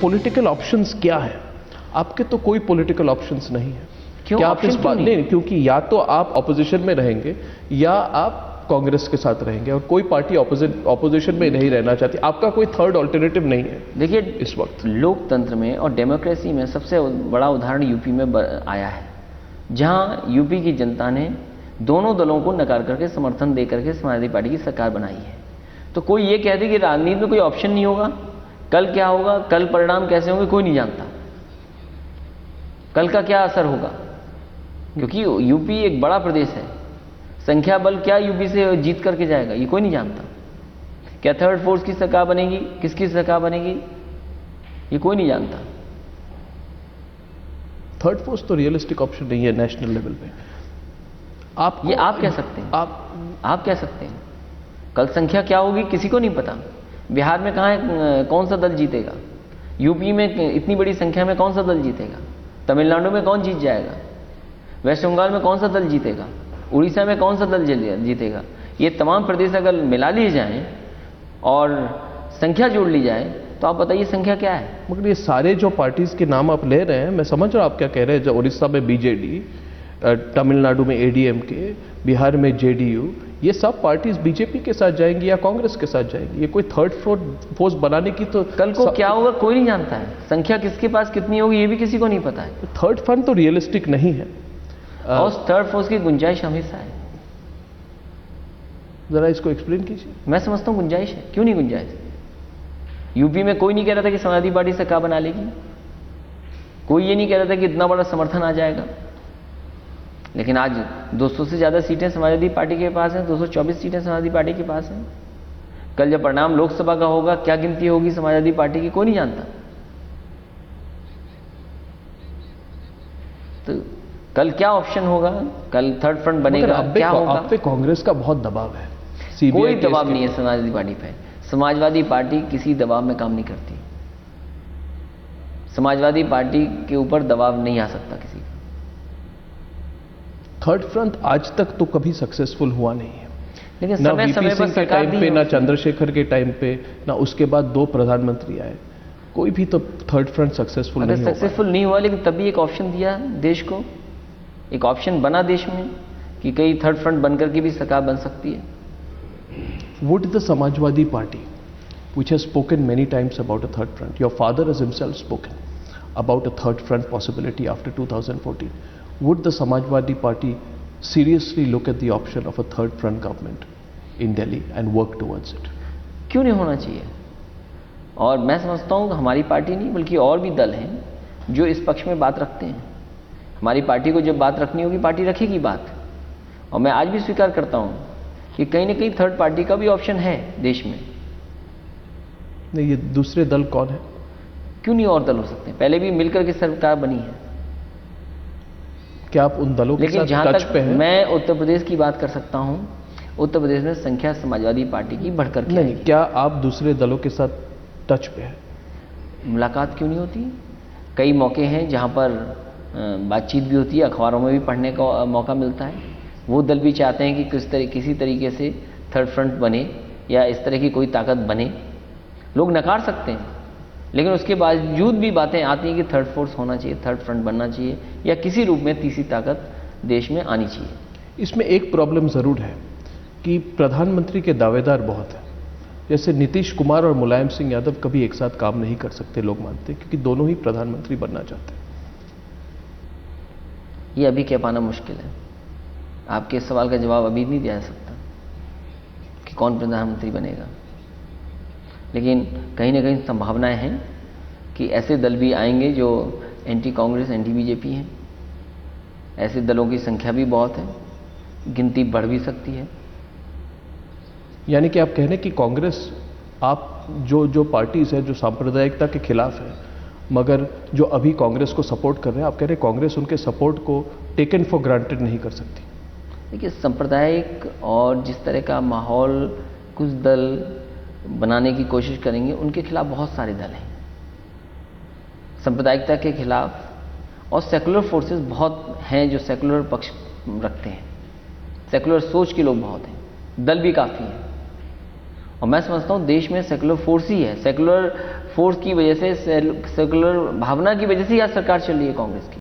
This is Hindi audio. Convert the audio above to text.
पॉलिटिकल ऑप्शंस क्या है? आपके तो कोई पॉलिटिकल ऑप्शंस नहीं है। क्यों क्या आप इस बात नहीं, क्योंकि या तो आप ऑपोजिशन में रहेंगे या आप कांग्रेस के साथ रहेंगे, और कोई पार्टी ऑपोजिशन में नहीं रहना चाहती। आपका कोई थर्ड ऑल्टरनेटिव नहीं है। देखिए, इस वक्त लोकतंत्र में और डेमोक्रेसी में सबसे बड़ा उदाहरण यूपी में आया है, जहां यूपी की जनता ने दोनों दलों को नकार करके, समर्थन दे करके समाजवादी पार्टी की सरकार बनाई है। तो कोई ये कहते कि राजनीति में कोई ऑप्शन नहीं होगा, कल क्या होगा, कल परिणाम कैसे होंगे, कोई नहीं जानता। कल का क्या असर होगा, क्योंकि यूपी एक बड़ा प्रदेश है, संख्या बल क्या यूपी से जीत करके जाएगा, ये कोई नहीं जानता। क्या थर्ड फोर्स की सरकार बनेगी, किसकी सरकार बनेगी, ये कोई नहीं जानता। थर्ड फोर्स तो रियलिस्टिक ऑप्शन नहीं है नेशनल लेवल पे। ये आप कह सकते हैं, आप कह सकते हैं। कल संख्या क्या होगी किसी को नहीं पता। बिहार में कहाँ कौन सा दल जीतेगा, यूपी में इतनी बड़ी संख्या में कौन सा दल जीतेगा, तमिलनाडु में कौन जीत जाएगा, वेस्ट बंगाल में कौन सा दल जीतेगा, उड़ीसा में कौन सा दल जीतेगा। ये तमाम प्रदेश अगर मिला लिए जाएं और संख्या जोड़ ली जाए तो आप बताइए संख्या क्या है। मगर ये सारे जो पार्टीज के नाम आप ले रहे हैं, मैं समझ रहा हूं आप क्या कह रहे हैं। जो उड़ीसा में बीजेडी, तमिलनाडु में एडीएमके, बिहार में जेडीयू, ये सब पार्टीज बीजेपी के साथ जाएंगी या कांग्रेस के साथ जाएंगी। ये कोई थर्ड फोर्स बनाने की तो कल को क्या होगा कोई नहीं जानता है। संख्या किसके पास कितनी होगी ये भी किसी को नहीं पता है। थर्ड फ्रंट तो रियलिस्टिक नहीं है और थर्ड फोर्स की गुंजाइश हमेशा है। जरा इसको एक्सप्लेन कीजिए। मैं समझता हूं गुंजाइश है, क्यों नहीं गुंजाइश। यूपी में कोई नहीं कह रहा था कि समाजवादी पार्टी सरकार बना लेगी, कोई ये नहीं कह रहा था कि इतना बड़ा समर्थन आ जाएगा, लेकिन आज 200 से ज्यादा सीटें समाजवादी पार्टी के पास हैं, 224 सीटें समाजवादी पार्टी के पास हैं। कल जब परिणाम लोकसभा का होगा, क्या गिनती होगी समाजवादी पार्टी की, कोई नहीं जानता। तो कल क्या ऑप्शन होगा, कल थर्ड फ्रंट बनेगा, क्या होगा। आप पे कांग्रेस का बहुत दबाव है। कोई दबाव नहीं है समाजवादी पार्टी पे। समाजवादी पार्टी किसी दबाव में काम नहीं करती। समाजवादी पार्टी के ऊपर दबाव नहीं आ सकता किसी का। थर्ड फ्रंट आज तक तो कभी सक्सेसफुल हुआ नहीं है, लेकिन ना समय वीपी सिंह के टाइम पे, ना चंद्रशेखर के टाइम पे, ना उसके बाद 2 प्रधानमंत्री आए, कोई भी तो थर्ड फ्रंट सक्सेसफुल नहीं हुआ। सक्सेसफुल नहीं हुआ, लेकिन तभी एक ऑप्शन दिया देश को, एक ऑप्शन बना देश में कि कई थर्ड फ्रंट बनकर के भी सरकार बन सकती है। Would the Samajwadi Party, which has spoken many times about a third front, your father has himself spoken about a third front possibility after 2014, would the Samajwadi Party seriously look at the option of a third front government in Delhi and work towards it? क्यों नहीं होना चाहिए। और मैं समझता हूँ हमारी पार्टी नहीं बल्कि और भी दल हैं जो इस पक्ष में बात रखते हैं। हमारी पार्टी को जब बात रखनी होगी पार्टी रखेगी बात। और मैं आज भी स्वीकार करता हूँ कि कहीं ना कहीं थर्ड पार्टी का भी ऑप्शन है देश में। नहीं, ये दूसरे दल कौन है? क्यों नहीं और दल हो सकते हैं, पहले भी मिलकर के सरकार बनी है। क्या आप उन दलों के साथ जहां टच तक पे हैं? मैं उत्तर प्रदेश की बात कर सकता हूं, उत्तर प्रदेश में संख्या समाजवादी पार्टी की बढ़कर के नहीं, क्या आप दूसरे दलों के साथ टच पे हैं? मुलाकात क्यों नहीं होती। कई मौके हैं जहां पर बातचीत भी होती है, अखबारों में भी पढ़ने का मौका मिलता है। वो दल भी चाहते हैं कि किसी तरीके से थर्ड फ्रंट बने या इस तरह की कोई ताकत बने। लोग नकार सकते हैं, लेकिन उसके बावजूद भी बातें आती हैं कि थर्ड फोर्स होना चाहिए, थर्ड फ्रंट बनना चाहिए, या किसी रूप में तीसरी ताकत देश में आनी चाहिए। इसमें एक प्रॉब्लम जरूर है कि प्रधानमंत्री के दावेदार बहुत हैं। जैसे नीतीश कुमार और मुलायम सिंह यादव कभी एक साथ काम नहीं कर सकते, लोग मानते हैं, क्योंकि दोनों ही प्रधानमंत्री बनना चाहते हैं। ये अभी कह पाना मुश्किल है। आपके इस सवाल का जवाब अभी नहीं दिया जा सकता कि कौन प्रधानमंत्री बनेगा, लेकिन कहीं ना कहीं संभावनाएं हैं कि ऐसे दल भी आएंगे जो एंटी कांग्रेस, एंटी बीजेपी हैं। ऐसे दलों की संख्या भी बहुत है, गिनती बढ़ भी सकती है। यानी कि आप कह रहे हैं कि कांग्रेस, आप जो पार्टीज है जो सांप्रदायिकता के खिलाफ है, मगर जो अभी कांग्रेस को सपोर्ट कर रहे हैं, आप कह रहे हैं कांग्रेस उनके सपोर्ट को टेकन फॉर ग्रांटेड नहीं कर सकती। देखिए, सांप्रदायिक और जिस तरह का माहौल कुछ दल बनाने की कोशिश करेंगे, उनके खिलाफ बहुत सारे दल हैं सांप्रदायिकता के खिलाफ, और सेकुलर फोर्सेस बहुत हैं जो सेकुलर पक्ष रखते हैं। सेकुलर सोच के लोग बहुत हैं, दल भी काफ़ी हैं, और मैं समझता हूँ देश में सेकुलर फोर्स ही है, सेकुलर फोर्स की वजह से, सेकुलर भावना की वजह से यह सरकार चल रही है कांग्रेस की।